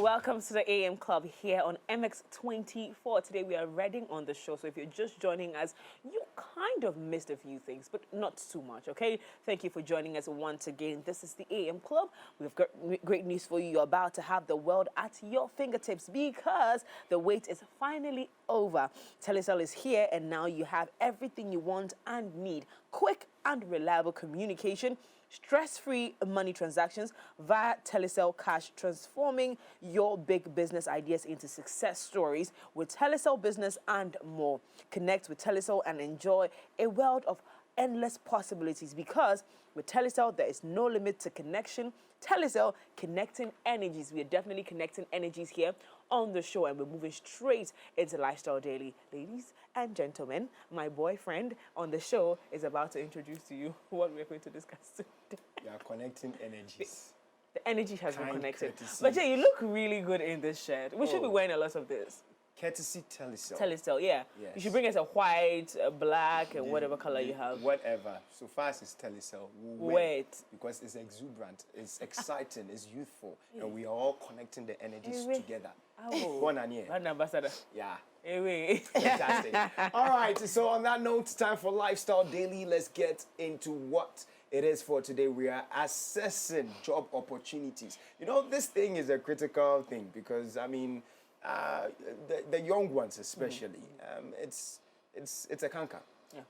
welcome to the AM Club here on MX24. Today we are reading on the show, so if you're just joining us, you kind of missed a few things, but not too much, okay? Thank you for joining us once again. This is the AM Club. We've got great news for you. You're about to have the world at your fingertips because the wait is finally over. Telecel is here, and now you have everything you want and need. Quick and reliable communication, stress-free money transactions via Telecel Cash, transforming your big business ideas into success stories with Telecel Business and more. Connect with Telecel and enjoy a world of endless possibilities because with Telecel, there is no limit to connection. Telecel, connecting energies. We are definitely connecting energies here on the show, and we're moving straight into Lifestyle Daily. Ladies and gentlemen, my boyfriend on the show is about to introduce to you what we're going to discuss today. We are connecting energies. The energy has been connected. Courtesy. But Jay, you look really good in this shirt. We should be wearing a lot of this. Courtesy Telecel. Telecel, yeah. Yes. You should bring us a white, a black, and whatever color you have. Whatever. So far as it's Telecel, we'll wear it because it's exuberant, it's exciting, it's youthful, and we are all connecting the energies together. Oh. Go on, Anye. Brand ambassador. Yeah. Anyway. Fantastic. All right. So on that note, time for Lifestyle Daily. Let's get into what it is for today. We are assessing job opportunities. You know, this thing is a critical thing because, I mean, the young ones especially, it's a canker. Yeah.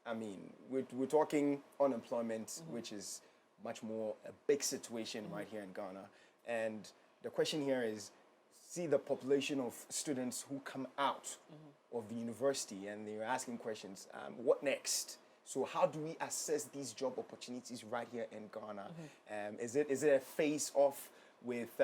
I mean, we're talking unemployment, which is much more a big situation right here in Ghana. And the question here is, see the population of students who come out of the university and they're asking questions, what next? So how do we assess these job opportunities right here in Ghana? Is it a face-off with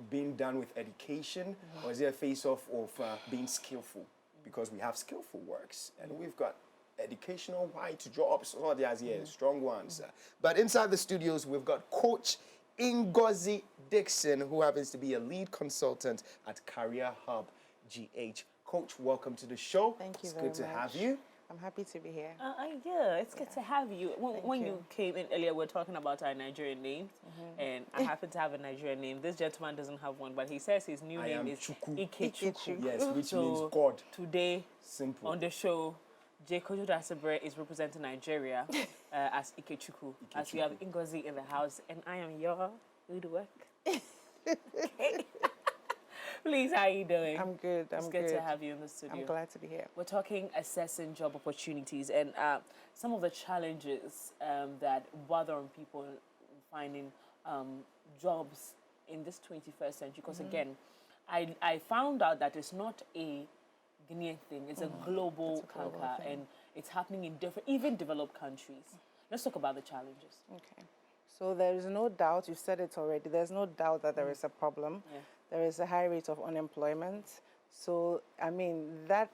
being done with education, or is it a face-off of being skillful? Because we have skillful works, and we've got educational white jobs, all the ideas, strong ones. But inside the studios, we've got Coach Ngozi Dixon, who happens to be a lead consultant at Career Hub GH. Coach, welcome to the show. Thank you it's very good to much. have you. I'm happy to be here. Yeah, it's good to have you. When you. you came in earlier, we were talking about our Nigerian names, and I happen to have a Nigerian name. This gentleman doesn't have one, but he says his new name is Ikechukwu. Yes, which means God. Today, Simple. on the show, J. Kojo Dasabre is representing Nigeria as Ikechukwu, as we have Ngozi in the house, and I am your Uduwek. Okay. Please, how are you doing? I'm good. It's good to have you in the studio. I'm glad to be here. We're talking assessing job opportunities and some of the challenges that bother on people finding jobs in this 21st century. Because again, I found out that it's not a Ghanaian thing. It's a global canker, and it's happening in even developed countries. Let's talk about the challenges. Okay. So there is no doubt, you said it already, there's no doubt that there is a problem. Yeah. There is a high rate of unemployment. So, I mean, that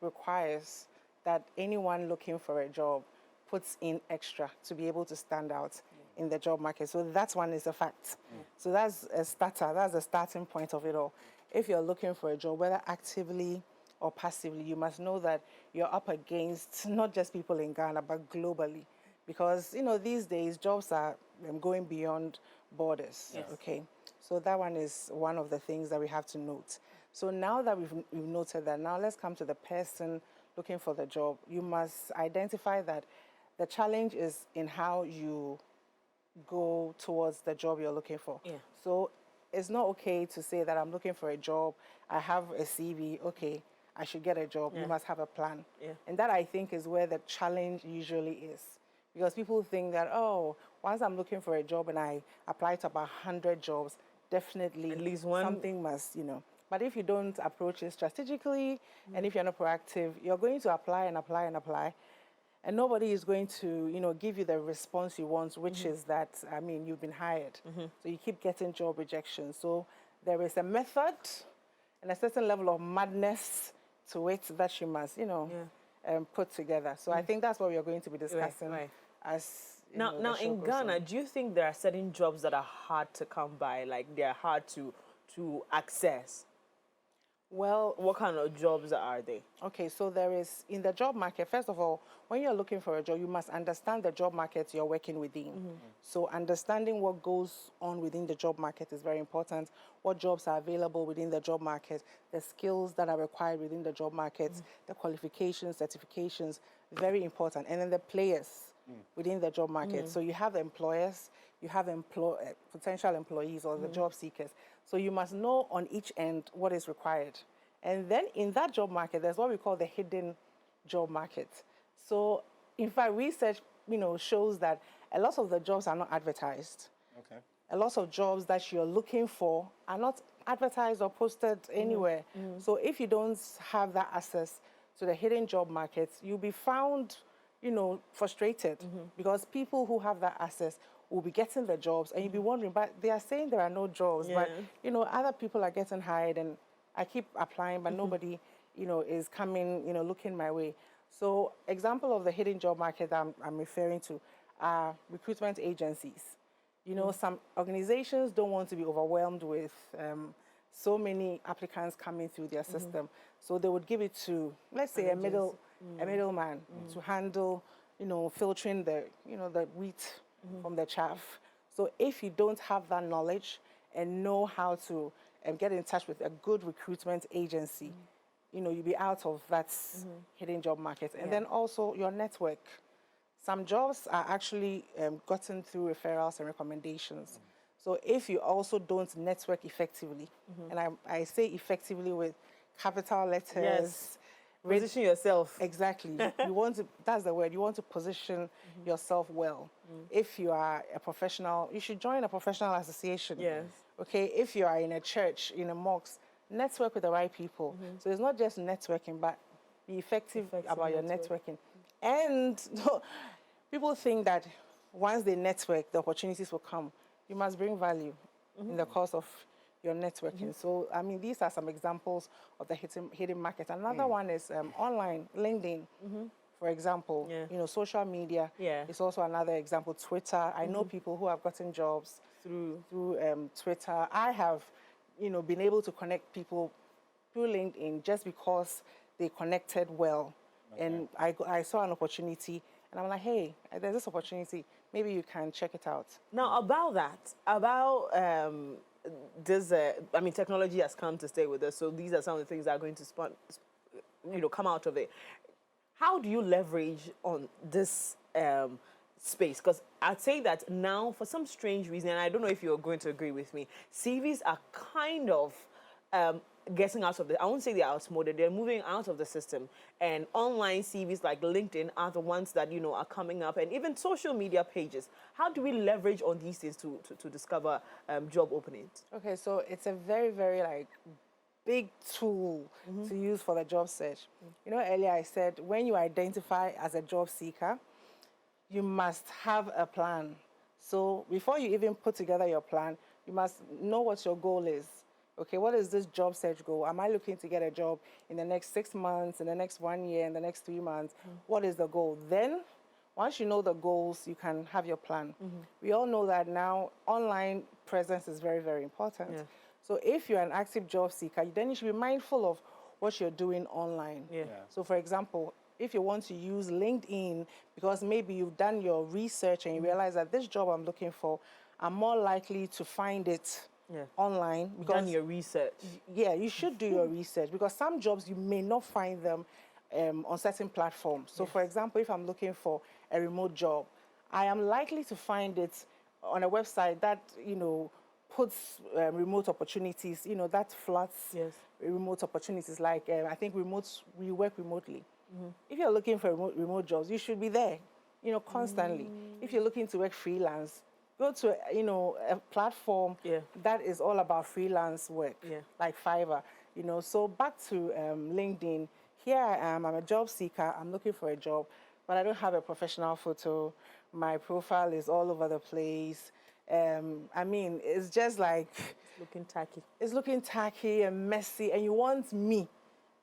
requires that anyone looking for a job puts in extra to be able to stand out in the job market. So that one is a fact. So that's a starter, that's the starting point of it all. If you're looking for a job, whether actively or passively, you must know that you're up against not just people in Ghana, but globally. Because, you know, these days, jobs are going beyond borders, okay? So that one is one of the things that we have to note. So now that we've noted that, now let's come to the person looking for the job. You must identify that the challenge is in how you go towards the job you're looking for. Yeah. So it's not okay to say that I'm looking for a job, I have a CV, okay, I should get a job. You must have a plan. Yeah. And that, I think, is where the challenge usually is. Because people think that, oh, once I'm looking for a job and I apply to about 100 jobs, definitely at least one. Something must, you know. But if you don't approach it strategically and if you're not proactive, you're going to apply and apply and apply. And nobody is going to, you know, give you the response you want, which is that, I mean, you've been hired. So you keep getting job rejection. So there is a method and a certain level of madness to it that you must, you know, put together. So I think that's what we are going to be discussing as now in Ghana, do you think there are certain jobs that are hard to come by, like they're hard to access? Well, What kind of jobs are they? okay, so there is in the job market, first of all, when you're looking for a job, you must understand the job market you're working within. So understanding what goes on within the job market is very important. What jobs are available within the job market, the skills that are required within the job market, the qualifications, certifications, very important. And then the players within the job market. So you have the employers, you have potential employees or the job seekers. So you must know on each end what is required. And then in that job market, there's what we call the hidden job market. So in fact, research, shows that a lot of the jobs are not advertised. Okay. A lot of jobs that you're looking for are not advertised or posted anywhere. So if you don't have that access to the hidden job markets, you'll be found, frustrated because people who have that access will be getting the jobs and you'll be wondering, but they are saying there are no jobs, but other people are getting hired and I keep applying, but nobody, is coming, looking my way. So example of the hidden job market that I'm referring to are recruitment agencies. Some organizations don't want to be overwhelmed with so many applicants coming through their system. So they would give it to, let's say, a middleman to handle, filtering the wheat from the chaff. So if you don't have that knowledge and know how to get in touch with a good recruitment agency, you'll be out of that hidden job market. And then also your network. Some jobs are actually gotten through referrals and recommendations. So if you also don't network effectively, and I say effectively with capital letters. Yes. Position yourself. Exactly. That's the word, you want to position yourself well. If you are a professional, you should join a professional association. Yes. Okay, if you are in a church, in a mosque, network with the right people. So it's not just networking, but be effective about your networking. And people think that once they network, the opportunities will come. You must bring value in the course of your networking. So, I mean, these are some examples of the hidden market. Another one is online, LinkedIn, for example. Social media is also another example. Twitter, I know people who have gotten jobs through Twitter. I have, been able to connect people through LinkedIn just because they connected well. Okay. And I saw an opportunity and I'm like, hey, there's this opportunity. Maybe you can check it out. Now, about this, technology has come to stay with us. So these are some of the things that are going to come out of it. How do you leverage on this space? Because I'd say that now, for some strange reason, and I don't know if you're going to agree with me, CVs are kind of getting out of I won't say they're outmoded, they're moving out of the system. And online CVs like LinkedIn are the ones that, are coming up, and even social media pages. How do we leverage on these things to discover job openings? Okay, so it's a very, very big tool to use for the job search. Earlier I said, when you identify as a job seeker, you must have a plan. So before you even put together your plan, you must know what your goal is. Okay, what is this job search goal? Am I looking to get a job in the next 6 months, in the next 1 year, in the next 3 months? What is the goal? Then, once you know the goals, you can have your plan. We all know that now online presence is very, very important. Yeah. So if you're an active job seeker, then you should be mindful of what you're doing online. So for example, if you want to use LinkedIn, because maybe you've done your research and you realize that this job I'm looking for, I'm more likely to find it online. Because done your research. Yeah, you should do your research, because some jobs you may not find them on certain platforms. So for example, if I'm looking for a remote job, I am likely to find it on a website that, puts remote opportunities, that floods remote opportunities. Like I think we work remotely. If you're looking for remote jobs, you should be there, constantly. If you're looking to work freelance, go to a platform that is all about freelance work, like Fiverr. So back to LinkedIn. Here I am. I'm a job seeker. I'm looking for a job, but I don't have a professional photo. My profile is all over the place. It's just like looking tacky. It's looking tacky and messy, and you want me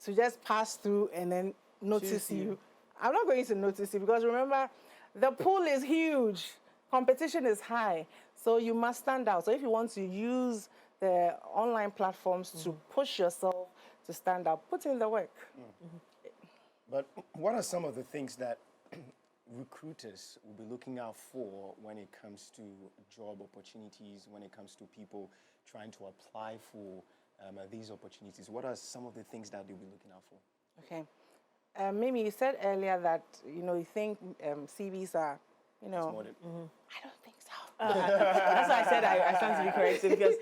to just pass through and then notice you. I'm not going to notice you, because remember, the pool is huge. Competition is high, so you must stand out. So if you want to use the online platforms to push yourself, to stand out. Put in the work. But what are some of the things that recruiters will be looking out for when it comes to job opportunities, when it comes to people trying to apply for these opportunities? What are some of the things that they'll be looking out for? Okay. Mimi, you said earlier that, you think CVs are, Modern. I don't think so. That's why I said I stand to be corrected, because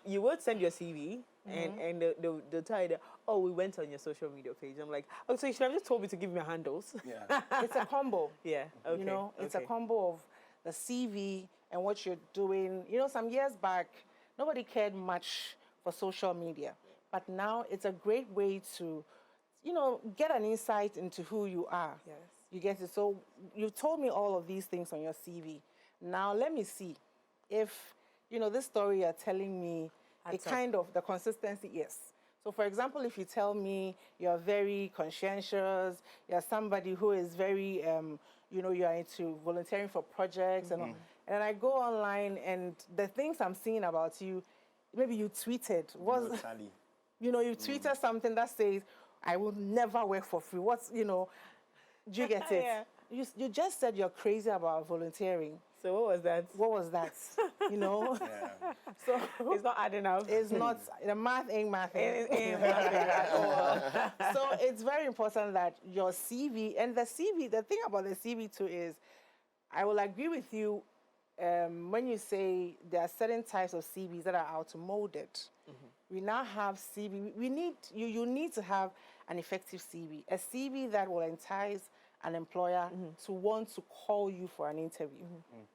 you would send your CV and they'll tell you that, oh, we went on your social media page. I'm like, oh, so you should have just told me to give me your handles. Yeah. It's a combo. Yeah, okay. It's a combo of the CV and what you're doing. Some years back, nobody cared much for social media. But now it's a great way to, get an insight into who you are. Yes. You get it? So you told me all of these things on your CV. Now let me see if, this story you're telling me, the consistency, yes. So for example, if you tell me you're very conscientious, you're somebody who is very, you're into volunteering for projects and all, and I go online and the things I'm seeing about you, maybe you tweeted, you tweeted something that says, I will never work for free. Do you get it? Yeah. You just said you're crazy about volunteering. So what was that? What was that? Yeah. So It's not adding up. it's not, the math ain't mathing. It ain't mathing at all. So it's very important that your CV, and the CV, the thing about the CV too is, I will agree with you when you say there are certain types of CVs that are outmoded. We now have CV, you need to have an effective CV, a CV that will entice an employer to want to call you for an interview.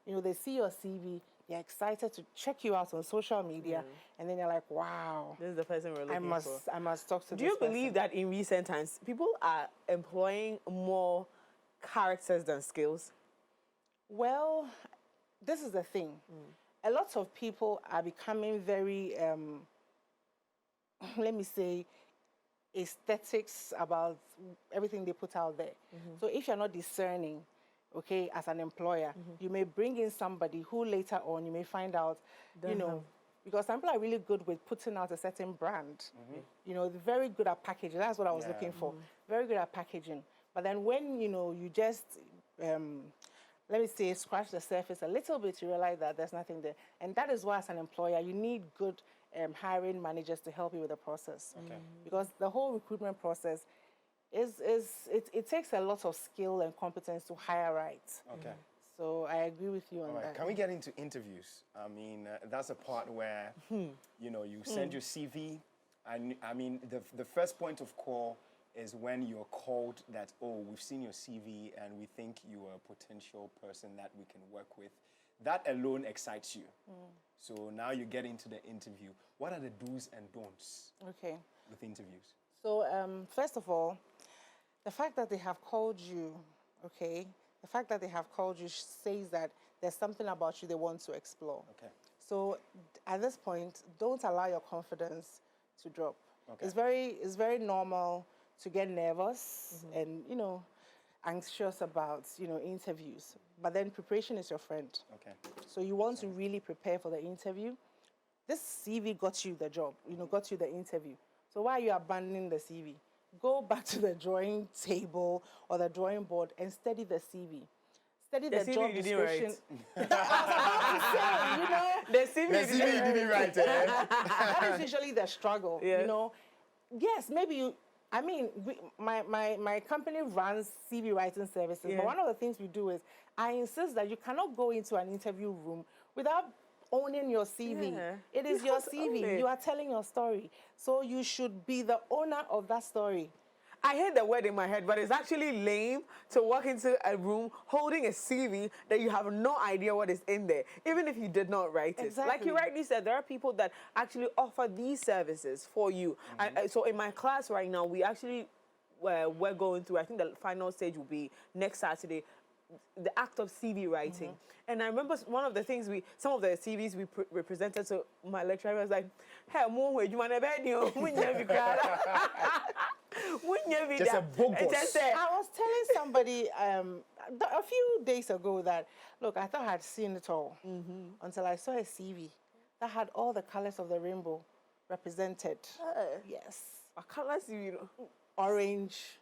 They see your CV, they're excited to check you out on social media, and then they're like, wow. This is the person we're looking for. I must talk to Do this you believe that in recent times, people are employing more characters than skills? Well, this is the thing. A lot of people are becoming very, let me say, aesthetics about everything they put out there. So if you're not discerning, okay, as an employer, you may bring in somebody who later on you may find out, because some people are really good with putting out a certain brand. They're very good at packaging. That's what I was looking for. Very good at packaging. But then when, you just, let me say, scratch the surface a little bit, you realize that there's nothing there. And that is why, as an employer, you need good hiring managers to help you with the process. Because the whole recruitment process it takes a lot of skill and competence to hire right. So I agree with you on that. Can we get into interviews? I mean, that's a part where, you send your CV. I mean, the first point of call is when you're called that, oh, we've seen your CV and we think you are a potential person that we can work with. That alone excites you. So now you get into the interview. What are the do's and don'ts with interviews? So first of all, the fact that they have called you, the fact that they have called you says that there's something about you they want to explore. So at this point, don't allow your confidence to drop. It's very normal to get nervous and, anxious about, interviews. But then preparation is your friend. So you want to really prepare for the interview. This CV got you the job, got you the interview. So why are you abandoning the CV? Go back to the drawing table or the drawing board and study the CV. Study the job description. The CV you didn't write. That is usually the struggle, Yes, maybe my company runs CV writing services, but one of the things we do is I insist that you cannot go into an interview room without owning your CV. It is your CV. You are telling your story. So you should be the owner of that story. I heard the word in my head, but it's actually lame to walk into a room holding a CV that you have no idea what is in there, even if you did not write it. Like you rightly said, there are people that actually offer these services for you. So in my class right now, we actually, we're going through, I think the final stage will be next Saturday, the act of CV writing. And I remember one of the things some of the CVs we represented, so my lecturer was like, hey, just a bogus. I was telling somebody a few days ago that, look, I thought I had seen it all until I saw a CV that had all the colors of the rainbow represented. Yes. Colors, you know. orange,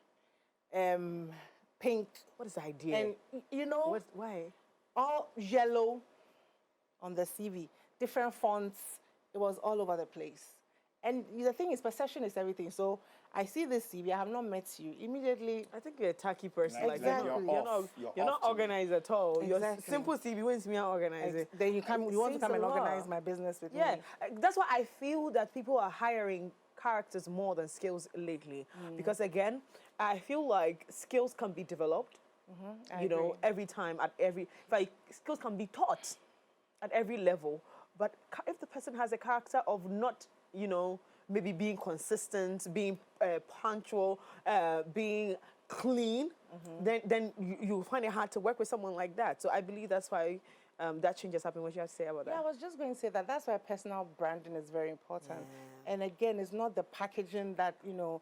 pink, What is the idea? and you know, Why? all yellow on the CV, different fonts. It was all over the place. And the thing is, perception is everything. So I see this CV, I have not met you. Immediately, I think you're a tacky person. Like, Like Exactly. you're not, you're not off to me. organized at all. Your Exactly. simple CV wins me out organizing. then you come, It you want to says come a and lot. organize my business with Yeah, me. that's why I feel that people are hiring characters more than skills lately. Because again, I feel like skills can be developed. I You know, agree. every time at every like skills can be taught at every level. But if the person has a character of not, you know, maybe being consistent, being punctual, being clean, then you find it hard to work with someone like that. So I believe that's why that change has happened. What you have to say about Yeah, I that? was just going to say that that's why personal branding is very important. And again, it's not the packaging that, you know,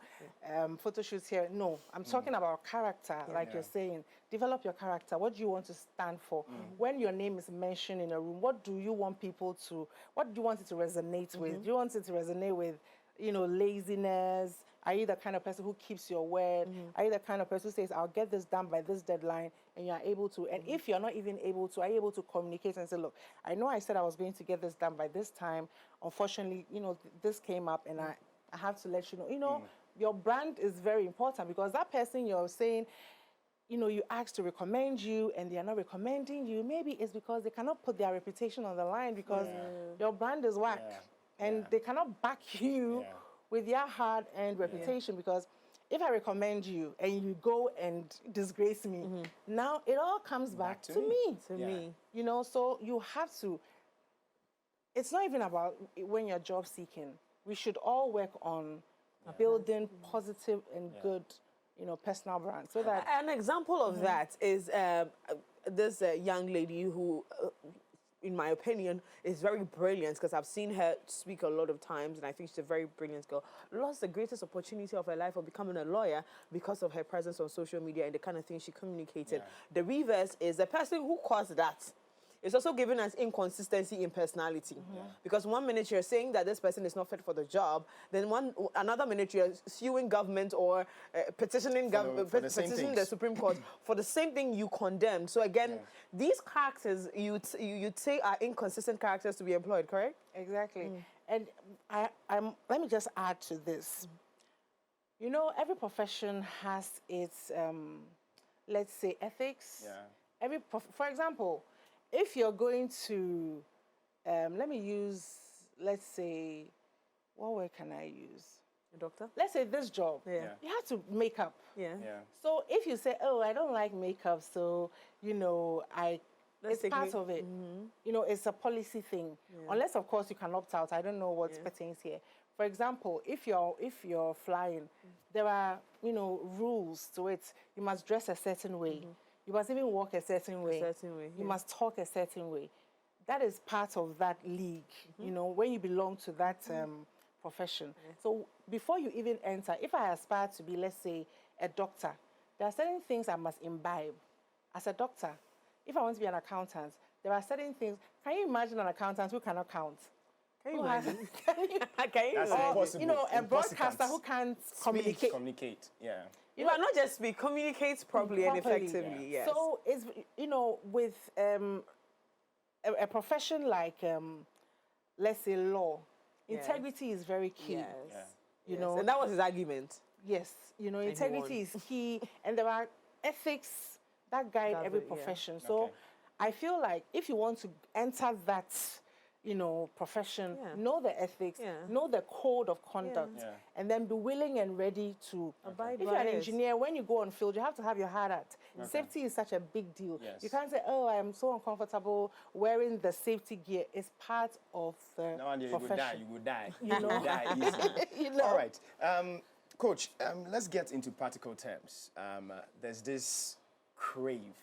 photo shoots here. No, I'm talking about character, like you're saying. Develop your character. What do you want to stand for? When your name is mentioned in a room, what do you want people to, what do you want it to resonate with? Do you want it to resonate with, you know, laziness? Are you the kind of person who keeps your word? Are you the kind of person who says, I'll get this done by this deadline, and you're able to? And if you're not even able to, are you able to communicate and say, look, I know I said I was going to get this done by this time. Unfortunately, you know, this came up, and I have to let you know. You know, your brand is very important, because that person you're saying, you know, you ask to recommend you and they are not recommending you, maybe it's because they cannot put their reputation on the line, because your brand is whack. And they cannot back you with their hard-earned reputation, because if I recommend you and you go and disgrace me, now it all comes back to me. To me. You know, so you have to, it's not even about when you're job seeking. We should all work on building positive and good, you know, personal brands, so that An example of that is this young lady who, in my opinion, is very brilliant, because I've seen her speak a lot of times, and I think she's a very brilliant girl. Lost the greatest opportunity of her life of becoming a lawyer because of her presence on social media and the kind of things she communicated. The reverse is the person who caused that. It's also giving us inconsistency in personality, because one minute you're saying that this person is not fit for the job, then another minute you're suing government or petitioning for the same petitioning the things. Supreme Court for the same thing you condemn. So again, these characters you'd say are inconsistent characters to be employed, correct? exactly. And let me just add to this. You know, every profession has its, let's say, ethics. For example, if you're going to, let's say, what word can I use? A doctor? Let's say this job, you have to make up. Yeah. So if you say, oh, I don't like makeup, so, you know, it's take part me- of it. You know, it's a policy thing. Unless, of course, you can opt out. I don't know what pertains here. For example, if you're flying, there are, you know, rules to it. You must dress a certain way. You must even walk a certain way. certain way, You must talk a certain way. That is part of that league, you know, when you belong to that profession. So before you even enter, if I aspire to be, let's say, a doctor, there are certain things I must imbibe as a doctor. If I want to be an accountant, there are certain things. Can you imagine an accountant who cannot count? Can you Who has- imagine? can you- Can you That's imagine? impossible. you know, a Impossible. broadcaster who can't communicate. Communicate, You know, not just speak, communicate properly and properly. effectively. Yes. So it's, you know, with a profession like, let's say, law, integrity is very key. yes. You Yes. know, And that was his argument. yes, you know, he integrity is key, and there are ethics that guide every yeah. profession. So I feel like if you want to enter that, you know, profession, know the ethics, know the code of conduct, and then be willing and ready to Abide If by you're an it. engineer, when you go on field, you have to have your heart out. Safety is such a big deal. Yes. You can't say, "Oh, I am so uncomfortable wearing the safety gear." It's part of the No wonder you would die. profession. You would die. You know? would die easily. You know? All right, Coach. Let's get into practical terms. There's this crave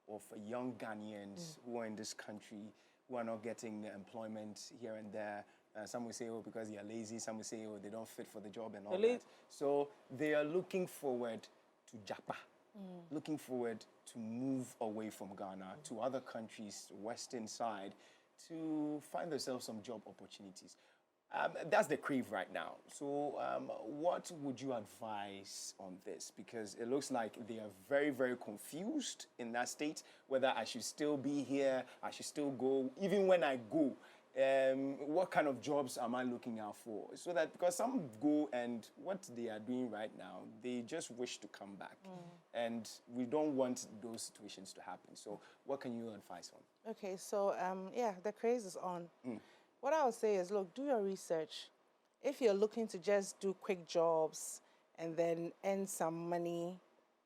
of young Ghanaians who are in this country who are not getting employment here and there. Some will say, oh, because they are lazy. Some will say, oh, they don't fit for the job and all that. So they are looking forward to Japa, looking forward to move away from Ghana to other countries, western side, to find themselves some job opportunities. That's the crave right now. So, what would you advise on this? Because it looks like they are very, very confused in that state, whether I should still be here, I should still go. Even when I go, what kind of jobs am I looking out for? So that, because some go and what they are doing right now, they just wish to come back. And we don't want those situations to happen. So, what can you advise on? Okay, so yeah, the craze is on. What I would say is, look, do your research. If you're looking to just do quick jobs and then earn some money,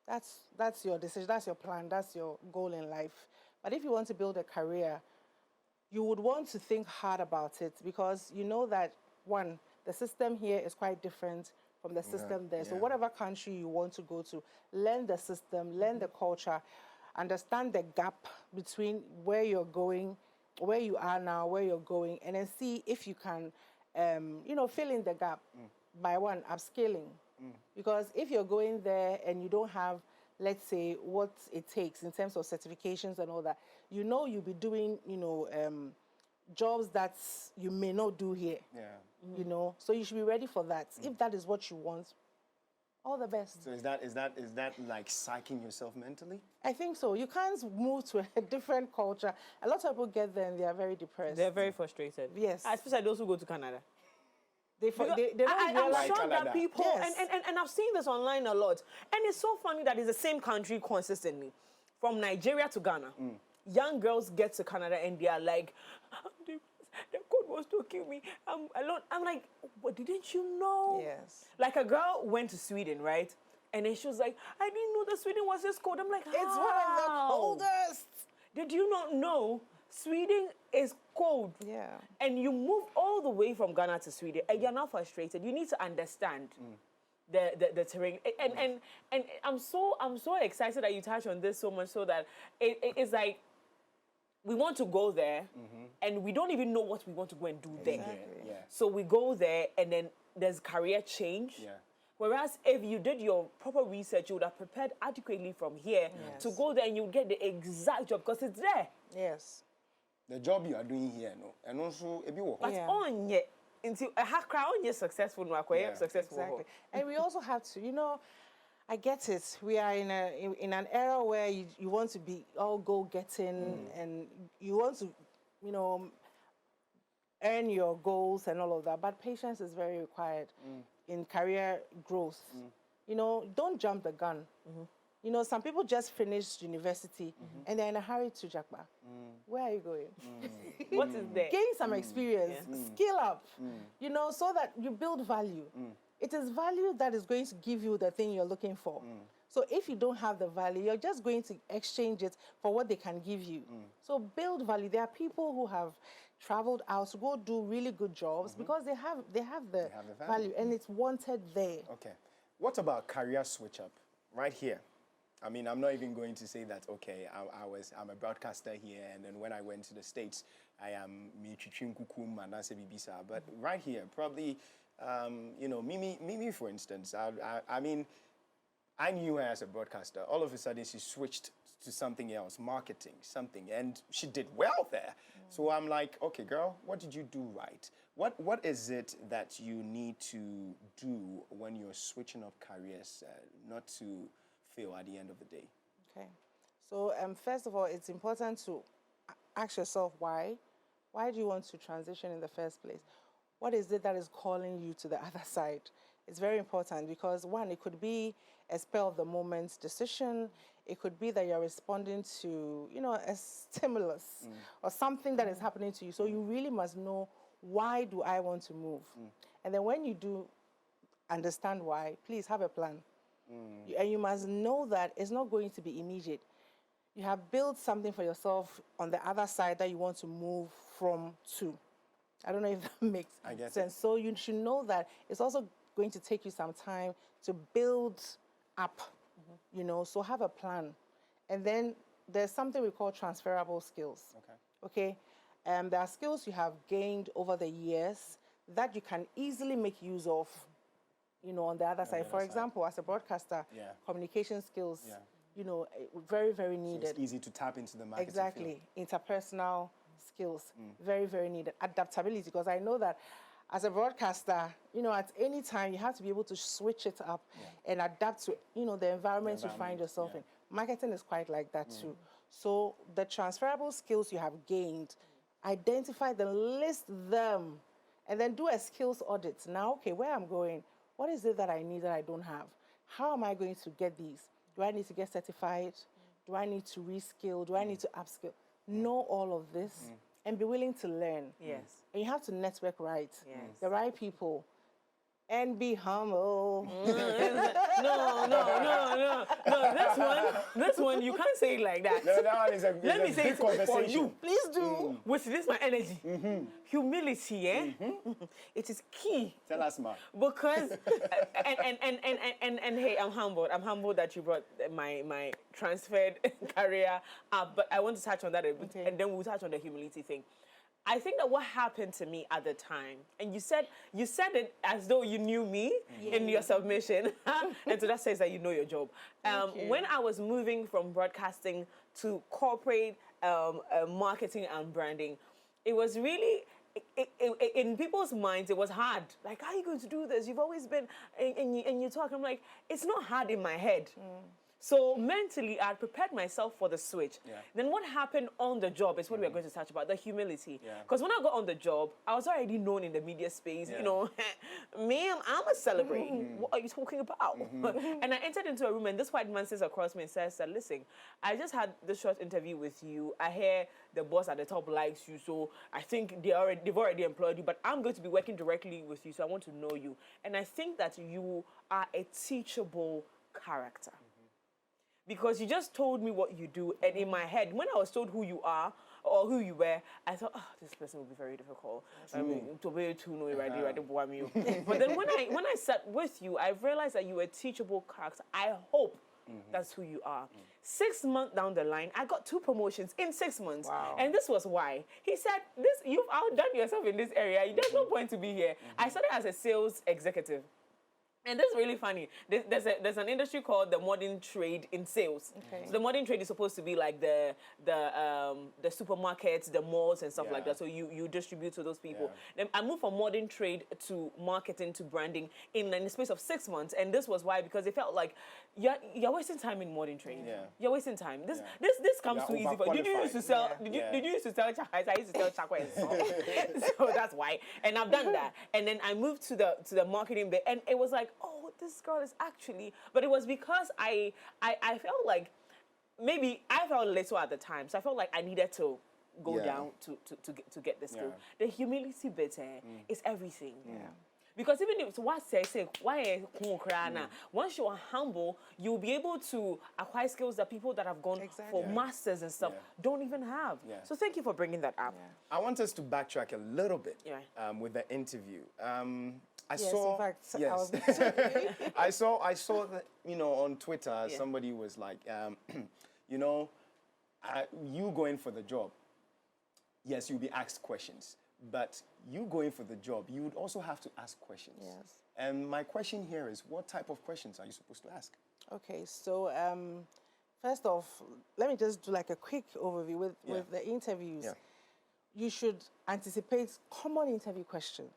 that's your decision, that's your plan, that's your goal in life. But if you want to build a career, you would want to think hard about it, because you know that, one, the system here is quite different from the system there. So whatever country you want to go to, learn the system, learn the culture, understand the gap between where you're going, where you are now, where you're going, and then see if you can, fill in the gap by, one, upscaling. Because if you're going there and you don't have, let's say, what it takes in terms of certifications and all that, you'll be doing, jobs that you may not do here. Yeah. So you should be ready for that. If that is what you want, all the best. So is that like psyching yourself mentally? I think so. You can't move to a different culture. A lot of people get there and they are very depressed. They're very frustrated. Yes. Especially those who go to Canada. They don't realize. I'm shocked Canada. that people, Yes. and I've seen this online a lot, and it's so funny that it's the same country consistently. From Nigeria to Ghana, young girls get to Canada and they are like, the code was to kill me. I'm alone. I'm like, what, didn't you know? Yes. Like a girl went to Sweden, right? And then she was like, I didn't know that Sweden was this cold. I'm like, It's one of the how? coldest. Did you not know Sweden is cold? Yeah. And you move all the way from Ghana to Sweden, and you're not frustrated. You need to understand the terrain. And I'm so excited that you touched on this so much, so that it's like we want to go there, and we don't even know what we want to go and do there. Yeah. So we go there, and then there's career change. Yeah. Whereas if you did your proper research, you would have prepared adequately from here to go there, and you would get the exact job because it's there. Yes. The job you are doing here, no, and also a bit work. But Yeah. on yet until a hacker on yet successful, no, Yeah. successful. Exactly. And we also have to, I get it. We are in an era where you want to be all go-getting and you want to, earn your goals and all of that. But patience is very required in career growth. Don't jump the gun. Some people just finished university and they're in a hurry to Jakba. Where are you going? What is there? Gain some experience, skill up, so that you build value. It is value that is going to give you the thing you're looking for. So if you don't have the value, you're just going to exchange it for what they can give you. So build value. There are people who have traveled out to go do really good jobs because they have the value and it's wanted there. Okay. What about career switch up right here? I mean, I'm not even going to say that, okay, I'm a broadcaster here, and then when I went to the States, I am Michichim Kukum and that's a BBC. But right here, probably, Mimi, for instance, I mean, I knew her as a broadcaster. All of a sudden, she switched to something else, marketing, something, and she did well there. So I'm like, okay, girl, what did you do right? What is it that you need to do when you're switching up careers, not to fail at the end of the day? Okay. So first of all, it's important to ask yourself why. Why do you want to transition in the first place? What is it that is calling you to the other side? It's very important because, one, it could be a spur of the moment decision. It could be that you're responding to, a stimulus or something that is happening to you. So you really must know, why do I want to move? And then when you do understand why, please have a plan. And you must know that it's not going to be immediate. You have built something for yourself on the other side that you want to move from to. I don't know if that makes sense. So you should know that it's also going to take you some time to build up, so have a plan. And then there's something we call transferable skills. Okay? There are skills you have gained over the years that you can easily make use of, on the other side. For example, as a broadcaster, communication skills, very, very needed. So it's easy to tap into the marketing Exactly. field. Interpersonal skills, very, very needed. Adaptability, because I know that as a broadcaster, at any time you have to be able to switch it up and adapt to, the environment you find yourself in. Marketing is quite like that too. So the transferable skills you have gained, identify them, list them, and then do a skills audit. Now, okay, where I'm going, what is it that I need that I don't have? How am I going to get these? Do I need to get certified? Do I need to reskill? Do I need to upskill? Know all of this and be willing to learn. Yes. And you have to network right. Yes. The right people. And be humble. No. This one, you can't say it like that. No, that one is a Let me say it for conversation. you. Please do. With this, my energy. Humility, it is key. Tell us, ma. Because and hey, I'm humbled. I'm humbled that you brought my transferred career up. But I want to touch on that a bit, and then we'll touch on the humility thing. I think that what happened to me at the time, and you said it as though you knew me in your submission, and so that says that you know your job. When I was moving from broadcasting to corporate marketing and branding, it was really, in people's minds, it was hard. Like, how are you going to do this? You've always been, and you talk, I'm like, it's not hard in my head. So mentally, I had prepared myself for the switch. Then what happened on the job is what we're going to touch about, the humility. Because when I got on the job, I was already known in the media space. Ma'am, I'm a celebrity. What are you talking about? And I entered into a room, and this white man sits across me and says, listen, I just had this short interview with you. I hear the boss at the top likes you, so I think they've already employed you, but I'm going to be working directly with you, so I want to know you. And I think that you are a teachable character. Because you just told me what you do, and in my head, when I was told who you are or who you were, I thought, this person will be very difficult. I mean, to be too no, But then when I sat with you, I realized that you were a teachable character. I hope that's who you are. 6 months down the line, I got 2 promotions in 6 months. Wow. And this was why. He said, you've outdone yourself in this area. There's no point to be here. I started as a sales executive. And this is really funny. There's an industry called the modern trade in sales. So the modern trade is supposed to be like the supermarkets, the malls and stuff like that. So you distribute to those people. Then I moved from modern trade to marketing to branding in the space of 6 months. And this was why, because it felt like you're wasting time in modern trade. You're wasting time. This comes too easy for you. Did you used to sell? Did you used to sell chakwas? I used to sell chakwas. So that's why. And I've done that. And then I moved to the marketing bit, and it was like, oh, this girl is actually, but it was because I felt like, maybe I felt little at the time, so I felt like I needed to go down to get the skill. The humility bit is everything. Because even if what say why once you are humble, you'll be able to acquire skills that people that have gone for masters and stuff don't even have. So thank you for bringing that up. I want us to backtrack a little bit with the interview. I saw that, on Twitter, somebody was like, you going for the job, yes, you'll be asked questions, but you going for the job, you would also have to ask questions. And my question here is, what type of questions are you supposed to ask? Okay, so first off, let me just do like a quick overview with the interviews. You should anticipate common interview questions.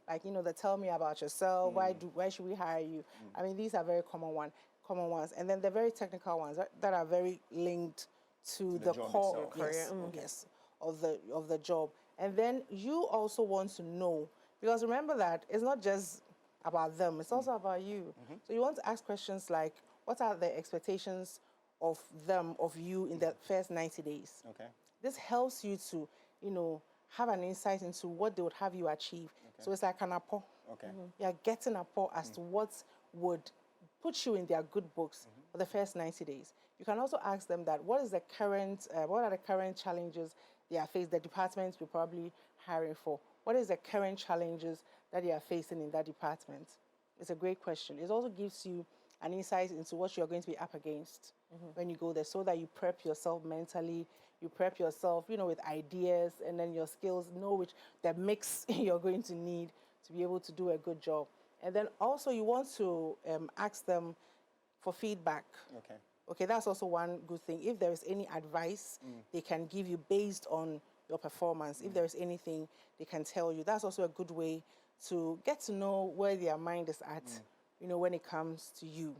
Like, the tell me about yourself, why should we hire you? I mean, these are very common ones. And then the very technical ones that are very linked to the core of the job. And then you also want to know, because remember that it's not just about them, it's also about you. So you want to ask questions like, what are the expectations of them, of you in the first 90 days? This helps you to have an insight into what they would have you achieve. So it's like an apport. You're getting a report as to what would put you in their good books for the first 90 days. You can also ask them that what are the current challenges they are facing, the departments we're probably hiring for. What is the current challenges that they are facing in that department? It's a great question. It also gives you an insight into what you're going to be up against when you go there, so that you prep yourself mentally, you prep yourself, with ideas, and then your skills, which the mix you're going to need to be able to do a good job. And then also you want to ask them for feedback. Okay, that's also one good thing. If there is any advice they can give you based on your performance, if there is anything they can tell you, that's also a good way to get to know where their mind is at, when it comes to you.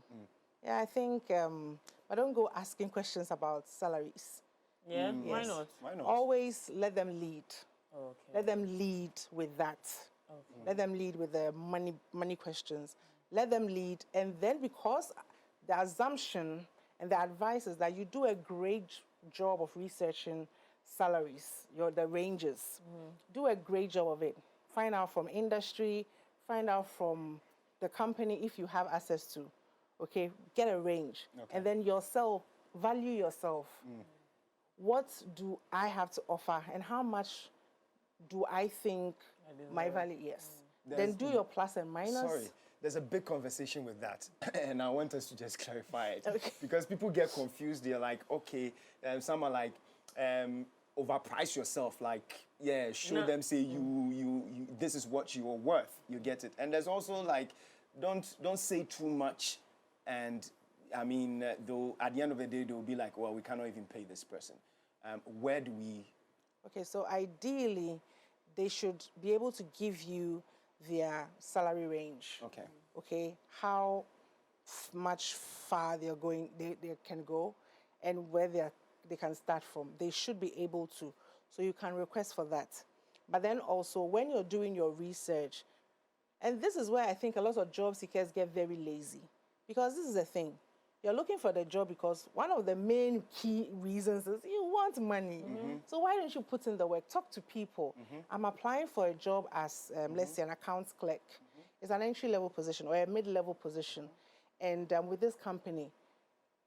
Yeah, I think, but don't go asking questions about salaries. Yeah, why Yes. not? Why not? Always let them lead. Okay. Let them lead with that. Let them lead with the money questions. Let them lead, and then because the assumption and the advice is that you do a great job of researching salaries, the ranges. Do a great job of it. Find out from industry, find out from the company if you have access to. Okay, get a range, and then yourself, value yourself. What do I have to offer, and how much do I think my value? Yes. Then do your plus and minus. Sorry, there's a big conversation with that, and I want us to just clarify it because people get confused. They're like, okay, some are like, overprice yourself. Like, yeah, show them, say you, this is what you are worth. You get it. And there's also like, don't say too much, and I mean, though at the end of the day, they'll be like, well, we cannot even pay this person. Where do we? Okay, so ideally, they should be able to give you their salary range. Okay. Okay, how much far they're going, they can go, and where they can start from. They should be able to. So you can request for that. But then also, when you're doing your research, and this is where I think a lot of job seekers get very lazy, because this is the thing. You're looking for the job because one of the main key reasons is you want money. So why don't you put in the work? Talk to people. I'm applying for a job as, let's say, an accounts clerk. It's an entry-level position or a mid-level position. And with this company,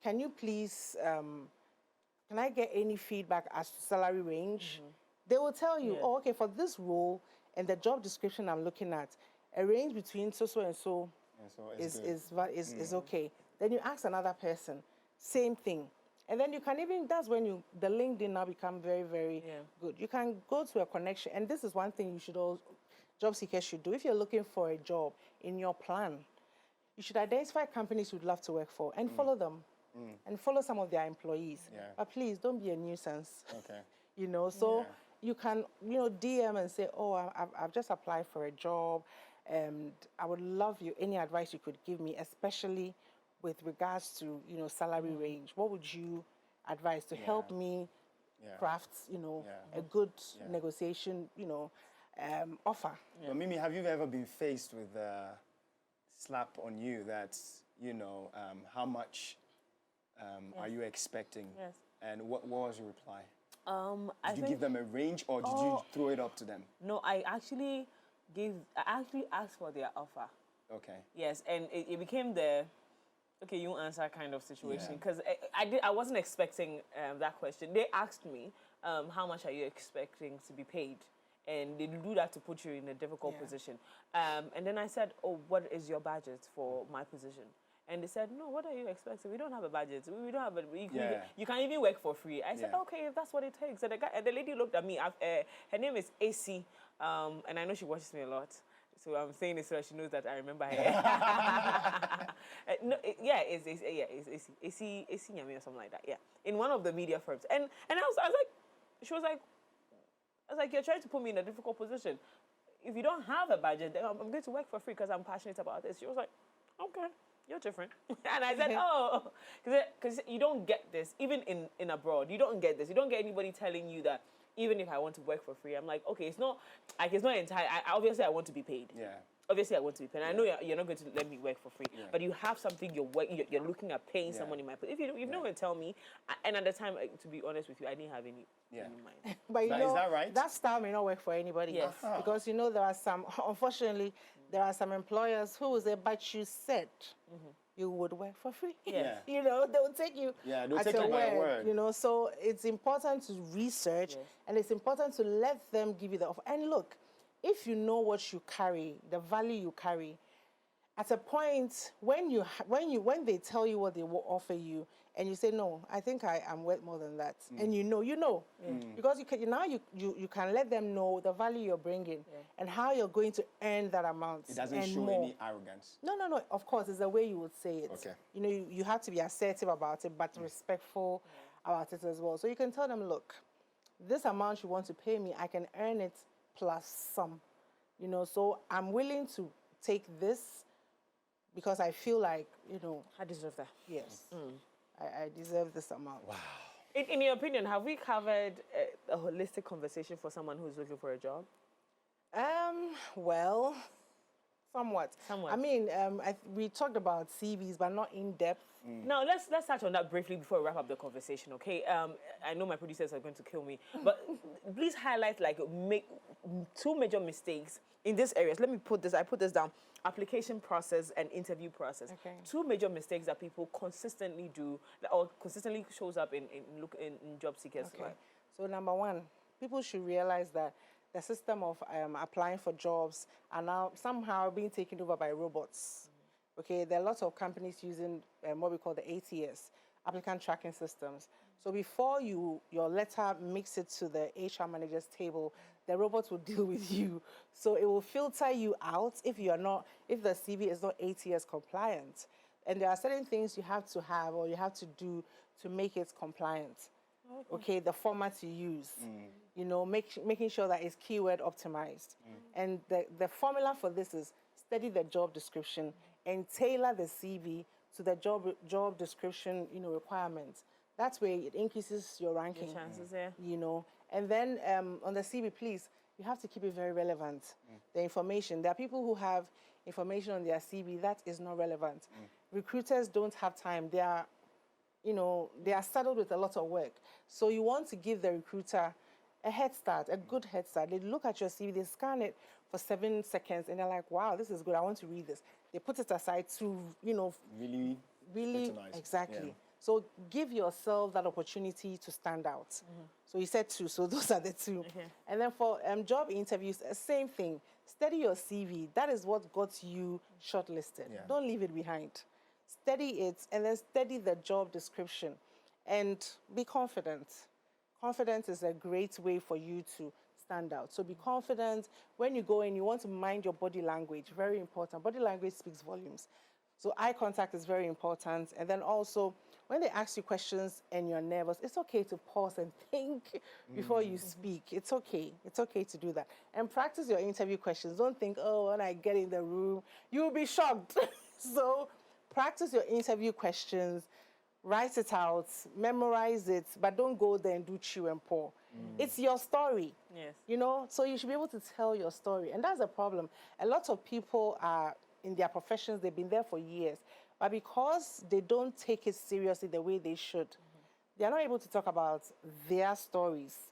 can you please, can I get any feedback as to salary range? They will tell you, oh, okay, for this role and the job description I'm looking at, a range between so and so is okay. Then you ask another person, same thing. And then you can even, that's when the LinkedIn now become very, very good. You can go to a connection, and this is one thing you should all, job seekers should do. If you're looking for a job in your plan, you should identify companies you'd love to work for and follow them. And follow some of their employees. But please, don't be a nuisance. Okay. So you can, DM and say, oh, I've just applied for a job, and I would love any advice you could give me, especially with regards to, salary range. What would you advise to help me craft, a good negotiation, offer? But Mimi, have you ever been faced with a slap on you that, how much are you expecting? Yes. And what was your reply? I Did you give them a range, or did you throw it up to them? No, I actually asked for their offer. Okay. Yes, and it became the, okay, you answer kind of situation, Yeah. because I wasn't expecting that question. They asked me, how much are you expecting to be paid? And they do that to put you in a difficult position. And then I said, oh, what is your budget for my position? And they said, no, what are you expecting? We don't have a budget. We don't have a, you can even work for free. I said, okay, if that's what it takes. And the lady looked at me. Her name is AC, and I know she watches me a lot. So I'm saying this so that she knows that I remember her. It's AC Nyami or something like that. Yeah, in one of the media firms. And I was like, she was like, I was like, you're trying to put me in a difficult position. If you don't have a budget, then I'm going to work for free because I'm passionate about this. She was like, okay, you're different. And I said, oh, because you don't get this, even in abroad, you don't get this. You don't get anybody telling you that even if I want to work for free, I'm like, okay, it's not entire. Obviously, I want to be paid. Yeah. Obviously, I want to be paid. I know you're not going to let me work for free, but you have something you're looking at paying someone in my place. If you're not going to tell me, and at the time, to be honest with you, I didn't have any in mind. But Is that right? that style may not work for anybody. Yes. Because there are some, unfortunately, there are some employers who will say, but you said you would work for free. Yeah. They will take you they'll at take your you by word. word. So it's important to research, and it's important to let them give you the offer. And look, if you know what you carry, the value you carry, at a point when they tell you what they will offer you, and you say, no, I think I am worth more than that, and you know, because you can let them know the value you're bringing and how you're going to earn that amount. It doesn't and show more. any arrogance. No. Of course, it's the way you would say it. Okay. You have to be assertive about it, but respectful about it as well. So you can tell them, look, this amount you want to pay me, I can earn it plus some. You know, so I'm willing to take this because I feel like, you know, I deserve that. yes, I deserve this amount. Wow. In your opinion, have we covered a holistic conversation for someone who's looking for a job? Well, somewhat. Somewhat. I mean, we talked about CVs, but not in depth. Now let's touch on that briefly before we wrap up the conversation, okay? I know my producers are going to kill me, but please highlight like two major mistakes in these areas. Let me put this. I put this down: application process and interview process. Okay. Two major mistakes that people consistently do, or consistently shows up in job seekers. Okay. So number one, people should realize that the system of applying for jobs are now somehow being taken over by robots. Okay, there are lots of companies using what we call the ATS, applicant tracking systems. So before your letter makes it to the HR manager's table, the robot will deal with you. So it will filter you out if the CV is not ATS compliant. And there are certain things you have to have or you have to do to make it compliant. Okay, the format you use, you know, making sure that it's keyword optimized. And the formula for this is study the job description and tailor the CV to the job description, you know, requirements. That's where it increases your ranking. Your chances, yeah. You know, and then on the CV, please, you have to keep it very relevant. The information. There are people who have information on their CV that is not relevant. Recruiters don't have time. They are saddled with a lot of work. So you want to give the recruiter a head start, a good head start. They look at your CV, they scan it for 7 seconds, and they're like, wow, this is good. I want to read this. They put it aside to, you know, really, scrutinize. exactly. Yeah. So give yourself that opportunity to stand out. So you said two, so those are the two. Okay. And then for job interviews, same thing. Study your CV. That is what got you shortlisted. Yeah. Don't leave it behind. Study it and then study the job description and be confident. Confidence is a great way for you to stand out. So be confident. When you go in, you want to mind your body language. Very important. Body language speaks volumes. So eye contact is very important. And then also, when they ask you questions and you're nervous, it's okay to pause and think before you speak. It's okay. It's okay to do that. And practice your interview questions. Don't think, oh, when I get in the room, you'll be shocked. So practice your interview questions, write it out, memorize it, but don't go there and do chew and pour. It's your story. Yes. You know, so you should be able to tell your story. And that's a problem. A lot of people are in their professions, they've been there for years, but because they don't take it seriously the way they should, they're not able to talk about their stories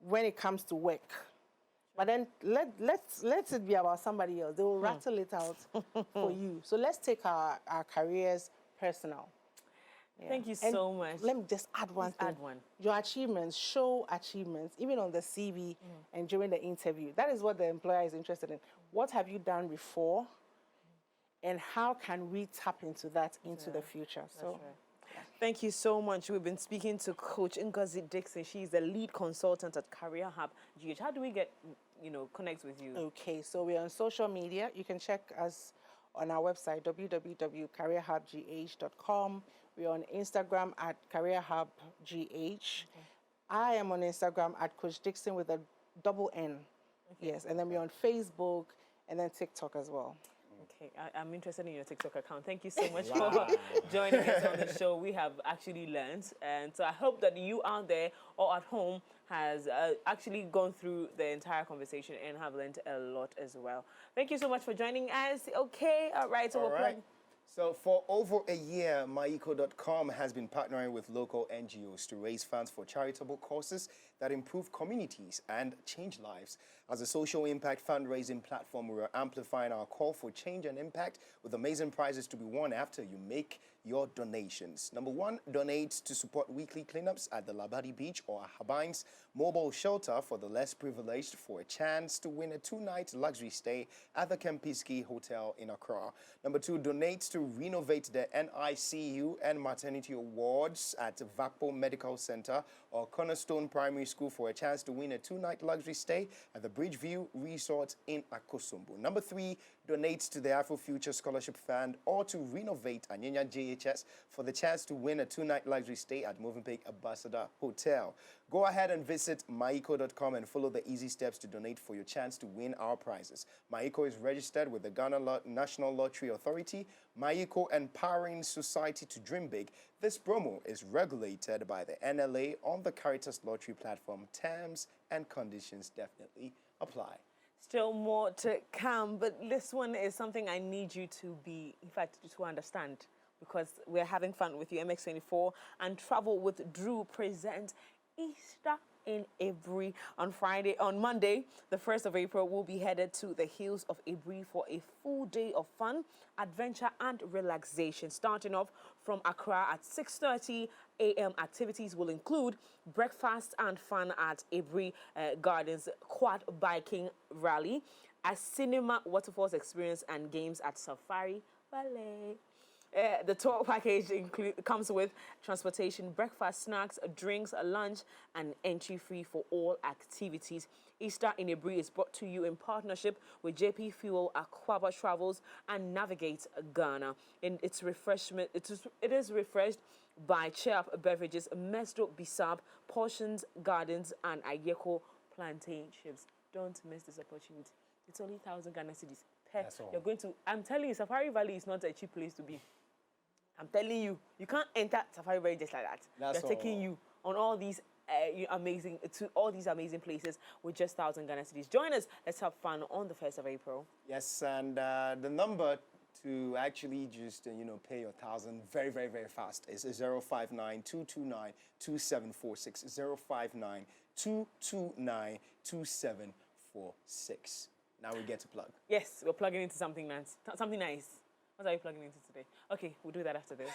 when it comes to work. But then let it be about somebody else. They will rattle it out for you. So let's take our careers personal. Yeah. Thank you And so much. Let me just add one thing. Add one. Your achievements, show achievements, even on the CV and during the interview. That is what the employer is interested in. What have you done before? And how can we tap into that into the future? So. Right. Thank you so much. We've been speaking to Coach Ngozi Dixon. She's the lead consultant at Career Hub GH. How do we connect with you? Okay, so we're on social media. You can check us on our website, www.careerhubgh.com. We're on Instagram at careerhubgh. I am on Instagram at Coach Dixon with a double N. Yes, and then we're on Facebook and then TikTok as well. Okay, I'm interested in your TikTok account. Thank you so much for joining us on the show. We have actually learned, and so I hope that you out there or at home has actually gone through the entire conversation and have learned a lot as well. Thank you so much for joining us. Okay, all right. So So for over a year, Myeco.com has been partnering with local NGOs to raise funds for charitable causes that improve communities and change lives. As a social impact fundraising platform, we are amplifying our call for change and impact with amazing prizes to be won after you make your donations. Number one, donate to support weekly cleanups at the Labadi Beach or Habines mobile shelter for the less privileged for a chance to win a 2-night luxury stay at the Kempinski Hotel in Accra. Number two, donate to renovate the NICU and maternity awards at Vakpo Medical Center or Cornerstone Primary School for a chance to win a 2-night luxury stay at the Bridgeview Resort in Akosombo. Number 3, donate to the Afrofuture Scholarship Fund or to renovate Anyanya JHS for the chance to win a 2-night luxury stay at Movenpick Ambassador Hotel. Go ahead and visit maiko.com and follow the easy steps to donate for your chance to win our prizes. Maiko is registered with the Ghana National Lottery Authority. Maiko Empowering Society to Dream Big. This promo is regulated by the NLA on the Caritas Lottery platform. Terms and conditions definitely apply. Still more to come, but this one is something I need you to be, in fact, to understand, because we're having fun with you. MX24 and Travel with Drew present Easter in Abri on Monday, the 1st of April. We'll be headed to the hills of Abri for a full day of fun, adventure, and relaxation. Starting off from Accra at 6:30 a.m. Activities will include breakfast and fun at Abri Gardens, quad biking rally, a cinema waterfalls experience, and games at Safari Valley. The tour package comes with transportation, breakfast, snacks, drinks, lunch, and entry free for all activities. Easter in Abri is brought to you in partnership with JP Fuel, Aquaba Travels, and Navigate Ghana. In its refreshment, it is refreshed by Cheer Up Beverages, Mesdo Bisab, Portions Gardens, and Ayeko Plantain Chips. Don't miss this opportunity. It's only 1,000 Ghana cedis. That's all. You're going to. I'm telling you, Safari Valley is not a cheap place to be. I'm telling you, you can't enter Safari Valley just like that. That's They're taking all. you on all these amazing places with just 1,000 Ghana cedis. Join us. Let's have fun on the 1st of April. Yes, and the number to actually just pay your 1,000 very, very, very fast is 059-229-2746. 059-229-2746. Now we get to plug. Yes, we're plugging into something nice. Something nice. What are you plugging into today? Okay, we'll do that after this.